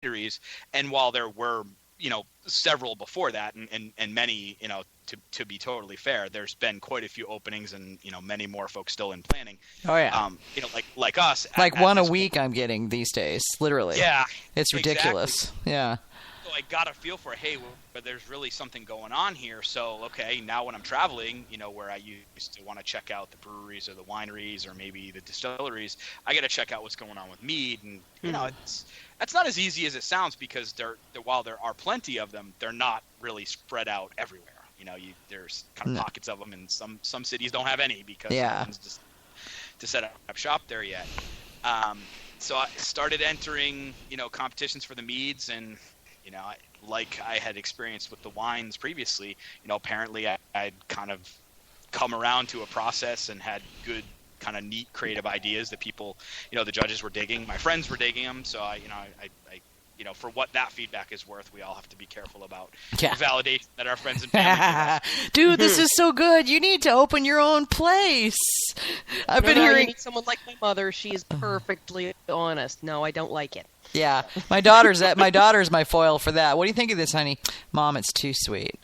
wineries. And while there were, several before that and many, to be totally fair, there's been quite a few openings and, many more folks still in planning. Oh, yeah. Like us. Like one a week I'm getting these days, literally. Yeah. It's ridiculous. Exactly. Yeah. So I got a feel for, hey, but there's really something going on here. So, okay, now when I'm traveling, where I used to want to check out the breweries or the wineries or maybe the distilleries, I got to check out what's going on with Mead. And, that's not as easy as it sounds because while there are plenty of them, they're not really spread out everywhere. There's kind of pockets of them, and some cities don't have any because no one's just to set up shop there yet. So I started entering, competitions for the meads, and like I had experienced with the wines previously, apparently I'd kind of come around to a process and had good kind of neat creative ideas that people, the judges were digging, my friends were digging them. So I for what that feedback is worth, we all have to be careful about the validation that our friends and family give us. Dude, this is so good. You need to open your own place. I've been hearing. You need someone like my mother. She is perfectly honest. No, I don't like it. Yeah, my daughter's my foil for that. What do you think of this, honey? Mom, it's too sweet.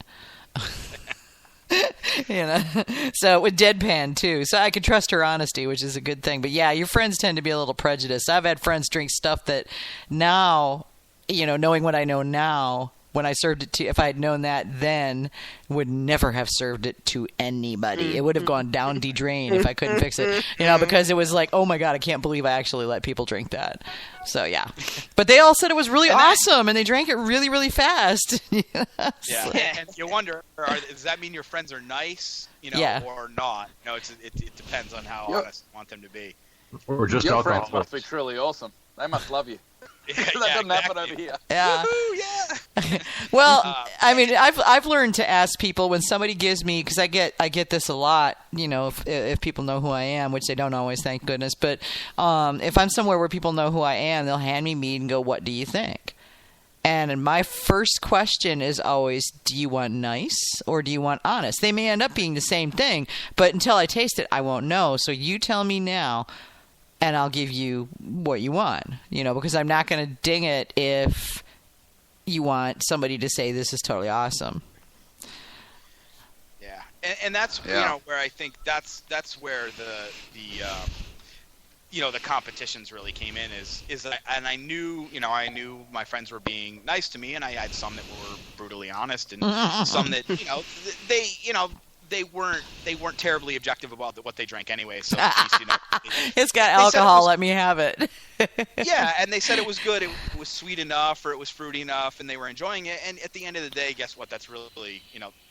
So with deadpan too, so I could trust her honesty, which is a good thing. But yeah, your friends tend to be a little prejudiced. I've had friends drink stuff that now, knowing what I know now, when I served it to, if I had known that then, would never have served it to anybody. It would have gone down the drain if I couldn't fix it, because it was like, oh my God, I can't believe I actually let people drink that. So yeah, but they all said it was really awesome, and they drank it really, really fast. Yeah, and you wonder, does that mean your friends are nice, or not? It depends on how honest you want them to be. Or just your alcohol. friends must be truly awesome. They must love you. That doesn't happen over here. Yeah. Woo-hoo, yeah. Well, I mean, I've learned to ask people when somebody gives me, because I get this a lot, if people know who I am, which they don't always, thank goodness. But if I'm somewhere where people know who I am, they'll hand me mead and go, "What do you think?" And my first question is always, do you want nice or do you want honest? They may end up being the same thing, but until I taste it, I won't know. So you tell me now, and I'll give you what you want, because I'm not going to ding it if you want somebody to say this is totally awesome. Yeah, and that's where I think that's where the competitions really came in and I knew my friends were being nice to me, and I had some that were brutally honest, and some that they weren't terribly objective about what they drank anyway. So at least, it's got alcohol. Let me have it. Yeah, and they said it was good. It was sweet enough, or it was fruity enough, and they were enjoying it. And at the end of the day, guess what? That's really,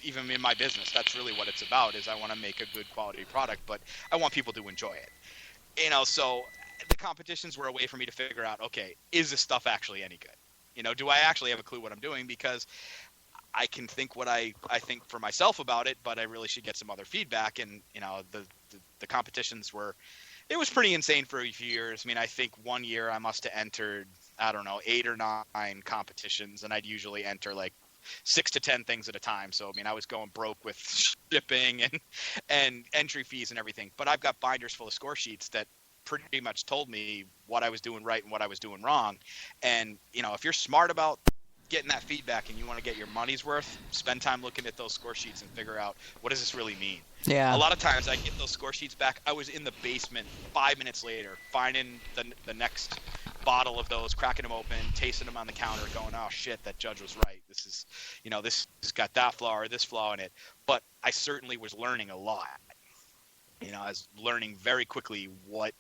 even in my business, that's really what it's about. Is I want to make a good quality product, but I want people to enjoy it. So the competitions were a way for me to figure out, okay, is this stuff actually any good? Do I actually have a clue what I'm doing? Because I can think what I think for myself about it, but I really should get some other feedback. And, the competitions it was pretty insane for a few years. I mean, I think one year I must have entered, 8 or 9 competitions, and I'd usually enter like 6 to 10 things at a time. So, I mean, I was going broke with shipping and entry fees and everything. But I've got binders full of score sheets that pretty much told me what I was doing right and what I was doing wrong. And, if you're smart about getting that feedback and you want to get your money's worth, spend time looking at those score sheets and figure out, what does this really mean? Yeah. A lot of times I get those score sheets back. I was in the basement 5 minutes later, finding the next bottle of those, cracking them open, tasting them on the counter, going, oh shit, that judge was right. This is, this has got that flaw or this flaw in it. But I certainly was learning a lot. I was learning very quickly what,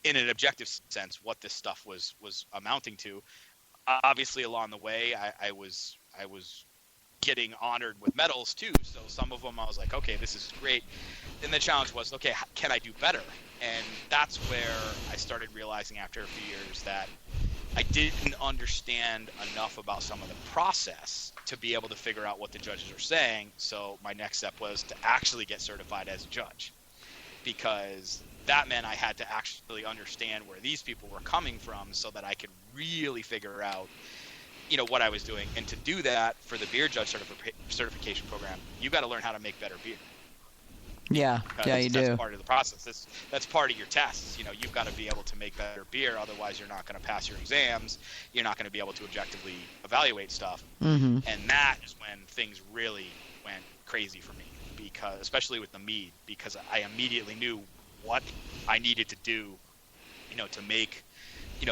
in an objective sense, what this stuff was amounting to. Obviously, along the way, I was getting honored with medals too. So some of them I was like, okay, this is great. And the challenge was, okay, can I do better? And that's where I started realizing after a few years that I didn't understand enough about some of the process to be able to figure out what the judges are saying. So my next step was to actually get certified as a judge, because that meant I had to actually understand where these people were coming from so that I could really figure out, what I was doing. And to do that for the beer judge certification program, you got to learn how to make better beer. Yeah, you do. That's part of the process. That's part of your tests. You've got to be able to make better beer. Otherwise, you're not going to pass your exams. You're not going to be able to objectively evaluate stuff. Mm-hmm. And that is when things really went crazy for me, because especially with the mead, because I immediately knew what I needed to do, to make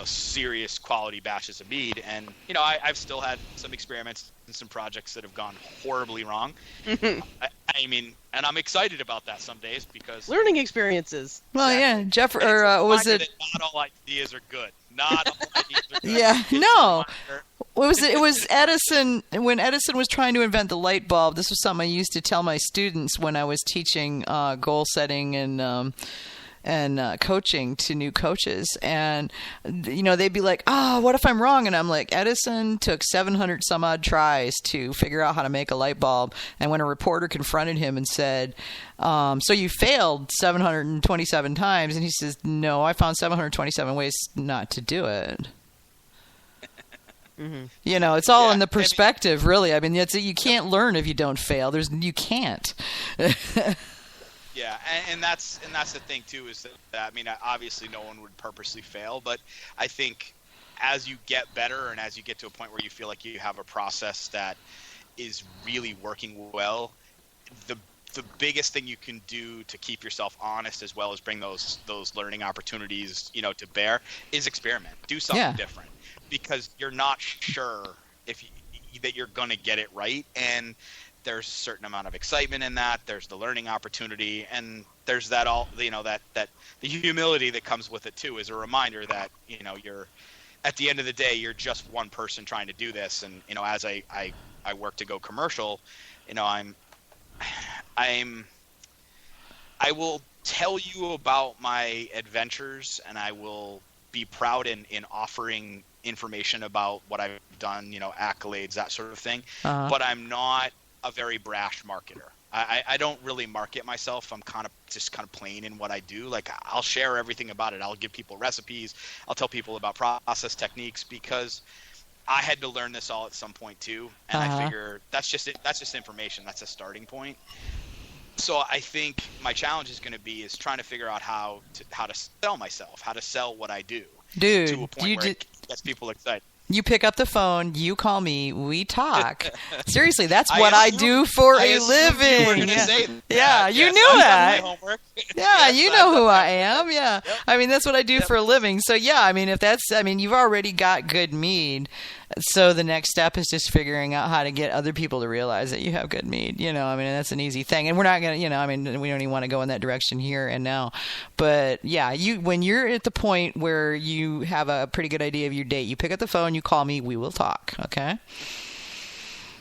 serious quality batches of mead. And I've still had some experiments and some projects that have gone horribly wrong. I mean, and I'm excited about that some days because learning experiences. Well, exactly. yeah, Jeff, or was it? Not all ideas are good. Not all ideas are good. Yeah, no. It was Edison. When Edison was trying to invent the light bulb, this was something I used to tell my students when I was teaching goal setting and coaching to new coaches. And, they'd be like, what if I'm wrong? And I'm like, Edison took 700 some odd tries to figure out how to make a light bulb. And when a reporter confronted him and said, so you failed 727 times. And he says, no, I found 727 ways not to do it. Mm-hmm. It's all in the perspective, really. I mean, you can't learn if you don't fail. You can't. Yeah, and that's the thing too, is that I mean, obviously no one would purposely fail, but I think as you get better and as you get to a point where you feel like you have a process that is really working well, the biggest thing you can do to keep yourself honest as well as bring those learning opportunities, to bear is experiment. Do something different, because you're not sure that you're going to get it right, and there's a certain amount of excitement in that. There's the learning opportunity, and there's that that the humility that comes with it too, is a reminder that you're, at the end of the day, you're just one person trying to do this. And as I work to go commercial, I will tell you about my adventures, and I will be proud in offering information about what I've done, accolades, that sort of thing. But I'm not a very brash marketer. I don't really market myself. I'm kind of plain in what I do. Like, I'll share everything about it. I'll give people recipes. I'll tell people about process techniques, because I had to learn this all at some point too. And I figure that's just information. That's a starting point. So I think my challenge is going to be trying to figure out how to sell myself, how to sell what I do. Dude, to a point where it gets people excited. You pick up the phone, you call me, we talk. Seriously, that's what I do for a living. You were gonna say that. Yeah, you Yes, knew I've that. done my homework. Yeah, Yes, you know who I am. Yeah. I mean, that's what I do for a living. So, yeah, I mean, you've already got good mead. So the next step is just figuring out how to get other people to realize that you have good mead. I mean, that's an easy thing. And we're not going to, I mean, we don't even want to go in that direction here and now. But, yeah, when you're at the point where you have a pretty good idea of your date, you pick up the phone, you call me, we will talk. Okay?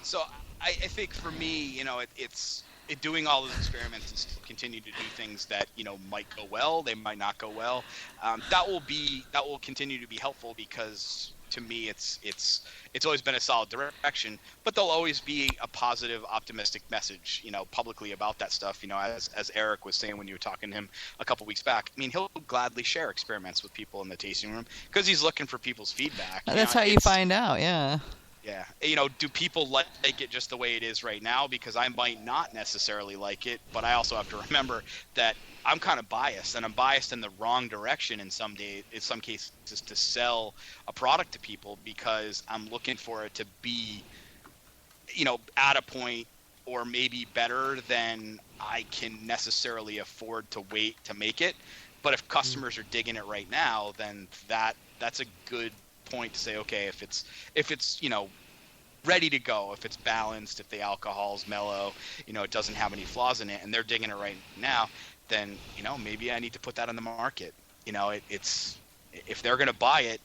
So I think for me, it's doing all those experiments and continue to do things that might go well, they might not go well. That will continue to be helpful, because to me it's always been a solid direction, but there'll always be a positive, optimistic message publicly about that stuff. As Eric was saying when you were talking to him a couple weeks back, I mean, he'll gladly share experiments with people in the tasting room because he's looking for people's feedback. That's how you find out. Yeah. Do people like it just the way it is right now? Because I might not necessarily like it, but I also have to remember that I'm kind of biased, and I'm biased in the wrong direction in some cases to sell a product to people, because I'm looking for it to be, at a point or maybe better than I can necessarily afford to wait to make it. But if customers are digging it right now, then that's a good point to say, okay, if it's ready to go, if it's balanced, if the alcohol's mellow, it doesn't have any flaws in it, and they're digging it right now, then maybe I need to put that on the market. It's if they're going to buy it,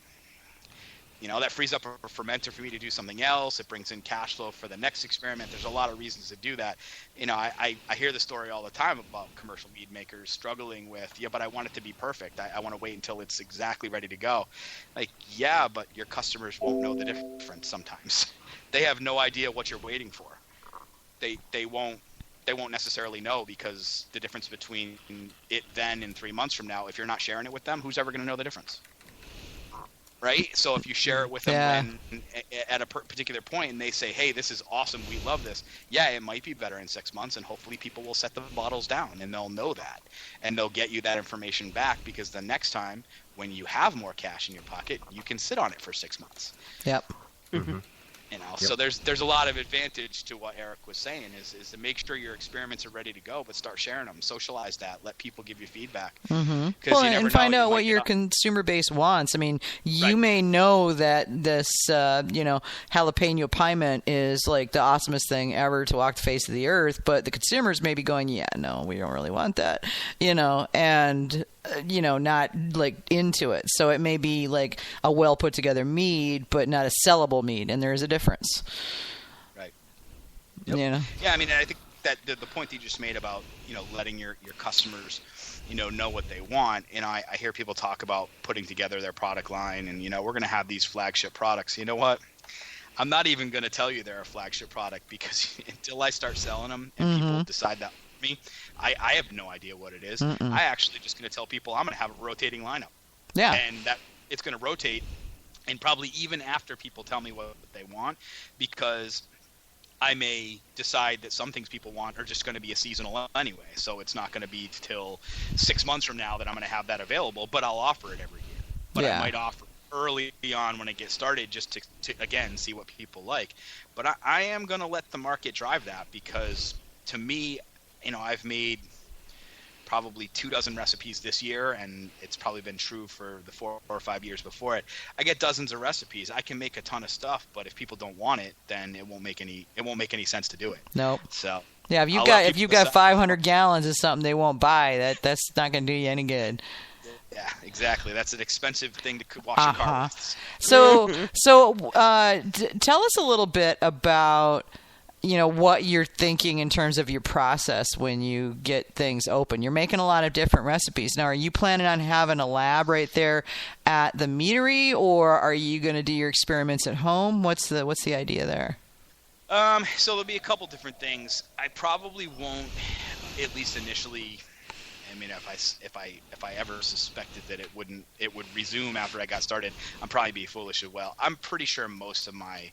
that frees up a fermenter for me to do something else. It brings in cash flow for the next experiment. There's a lot of reasons to do that. I hear the story all the time about commercial mead makers struggling with, but I want it to be perfect. I want to wait until it's exactly ready to go. Like, yeah, but your customers won't know the difference sometimes. They have no idea what you're waiting for. They won't necessarily know, because the difference between it then and 3 months from now, if you're not sharing it with them, who's ever going to know the difference? right? So if you share it with them at a particular point and they say, hey, this is awesome, we love this, yeah, it might be better in 6 months, and hopefully people will set the bottles down, and they'll know that. And they'll get you that information back, because the next time when you have more cash in your pocket, you can sit on it for 6 months. Yep. Mm-hmm. You know, so there's a lot of advantage to what Eric was saying, is to make sure your experiments are ready to go, but start sharing them, socialize that, let people give you feedback. Mm-hmm. Well, and find out what your consumer base wants. I mean, you may know that this, jalapeno piment is like the awesomest thing ever to walk the face of the earth, but the consumers may be going, yeah, no, we don't really want that, and not like into it. So it may be like a well put together mead, but not a sellable mead, and there's a difference. Right. Yep. Yeah, I mean, I think that the point that you just made about letting your customers know what they want, and I hear people talk about putting together their product line, and we're going to have these flagship products. You know what? I'm not even going to tell you they're a flagship product, because until I start selling them and people decide that me, I have no idea what it is. I actually just going to tell people I'm going to have a rotating lineup. Yeah. And that it's going to rotate, and probably even after people tell me what they want, because I may decide that some things people want are just going to be a seasonal anyway. So it's not going to be till 6 months from now that I'm going to have that available, but I'll offer it every year. But I might offer early on when it gets started, just to again, see what people like. But I am going to let the market drive that, because to me, I've made probably 24 recipes this year, and it's probably been true for the 4 or 5 years before it. I get dozens of recipes. I can make a ton of stuff, but if people don't want it, then it won't make any sense to do it. Nope. So yeah, if you've got 500 gallons of something they won't buy, that's not going to do you any good. Yeah, exactly. That's an expensive thing to wash your car with. So tell us a little bit about what you're thinking in terms of your process when you get things open. You're making a lot of different recipes. Now, are you planning on having a lab right there at the meadery, or are you going to do your experiments at home? What's the idea there? So there'll be a couple different things. I probably won't, at least initially. I mean, if I ever suspected that it would resume after I got started, I'd probably be foolish as well. I'm pretty sure most of my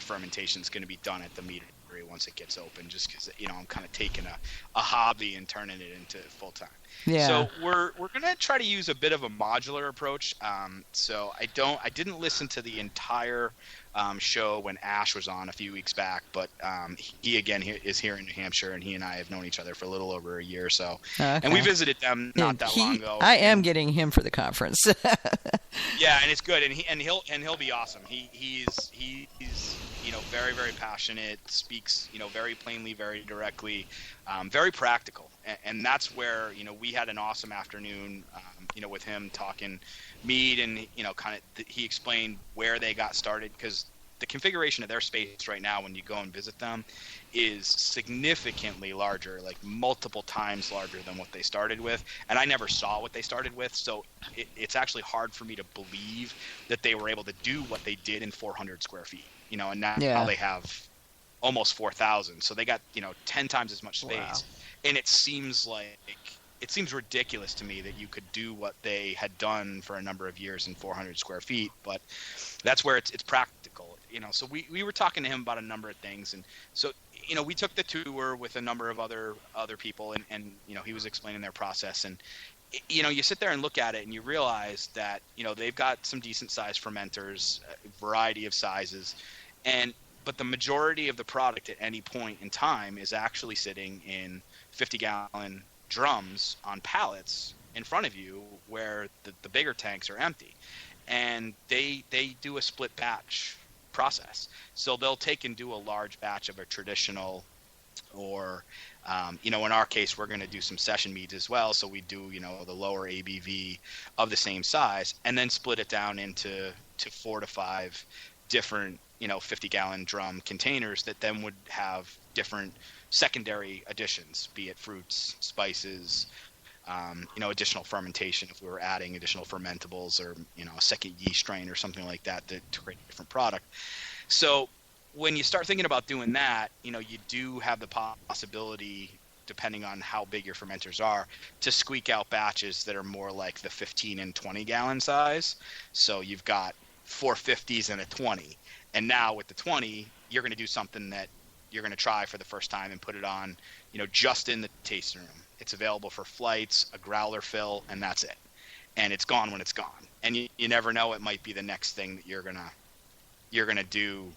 fermentation is going to be done at the meadery once it gets open, just because I'm kind of taking a hobby and turning it into full time. Yeah. So we're gonna try to use a bit of a modular approach. So I didn't listen to the entire show when Ash was on a few weeks back, but he is here in New Hampshire, and he and I have known each other for a little over a year or so. Okay. And we visited them not that long ago. I am getting him for the conference. Yeah, and it's good, and he'll be awesome. He's very, very passionate, speaks very plainly, very directly, very practical, and that's where we had an awesome afternoon with him talking mead, and he explained where they got started, because the configuration of their space right now, when you go and visit them, is significantly larger, like multiple times larger than what they started with. And I never saw what they started with, so it's actually hard for me to believe that they were able to do what they did in 400 square feet. And now they have almost 4,000, so they got 10 times as much space. Wow. And it seems ridiculous to me that you could do what they had done for a number of years in 400 square feet, but that's where it's practical. So we were talking to him about a number of things, and so we took the tour with a number of other people, and he was explaining their process, and you sit there and look at it, and you realize that they've got some decent sized fermenters, a variety of sizes, but the majority of the product at any point in time is actually sitting in 50-gallon drums on pallets in front of you, where the bigger tanks are empty, and they do a split batch process. So they'll take and do a large batch of a traditional, or in our case, we're going to do some session meads as well. So we do the lower ABV of the same size, and then split it down into 4 to 5 different 50-gallon drum containers that then would have different secondary additions, be it fruits, spices, additional fermentation if we were adding additional fermentables, or a second yeast strain or something like that to create a different product. So when you start thinking about doing that, you do have the possibility, depending on how big your fermenters are, to squeak out batches that are more like the 15 and 20 gallon size. So you've got 450s and a 20. And now with the 20, you're going to do something that you're going to try for the first time and put it on, just in the tasting room. It's available for flights, a growler fill, and that's it. And it's gone when it's gone. And you never know, it might be the next thing that you're gonna do